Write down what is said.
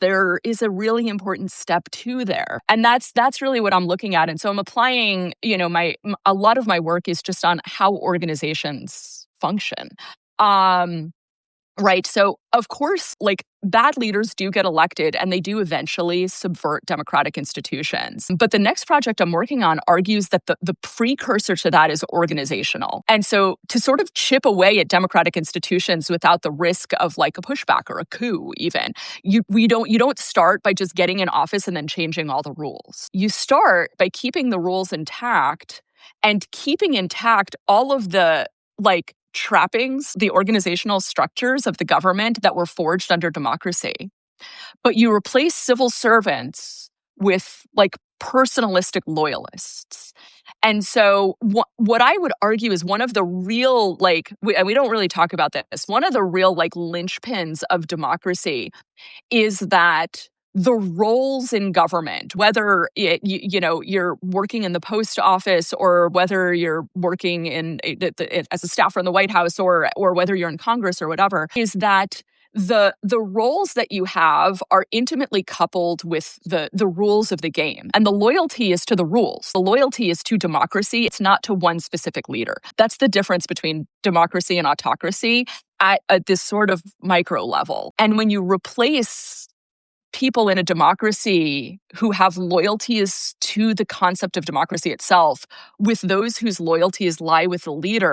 there is a really important step two there. And that's really what I'm looking at. And so I'm applying, a lot of my work is just on how organizations function. Right. So, of course, like bad leaders do get elected and they do eventually subvert democratic institutions. But the next project I'm working on argues that the precursor to that is organizational. And so to sort of chip away at democratic institutions without the risk of like a pushback or a coup, even, you don't start by just getting in office and then changing all the rules. You start by keeping the rules intact and keeping intact all of the like trappings, the organizational structures of the government that were forged under democracy. But you replace civil servants with like personalistic loyalists. And so what I would argue is one of the real, like, we don't really talk about this, one of the real like linchpins of democracy is that the roles in government, whether you're working in the post office or whether you're working as a staffer in the White House or whether you're in Congress or whatever, is that the roles that you have are intimately coupled with the rules of the game. And the loyalty is to the rules. The loyalty is to democracy. It's not to one specific leader. That's the difference between democracy and autocracy at this sort of micro level. And when you replace people in a democracy who have loyalties to the concept of democracy itself with those whose loyalties lie with the leader,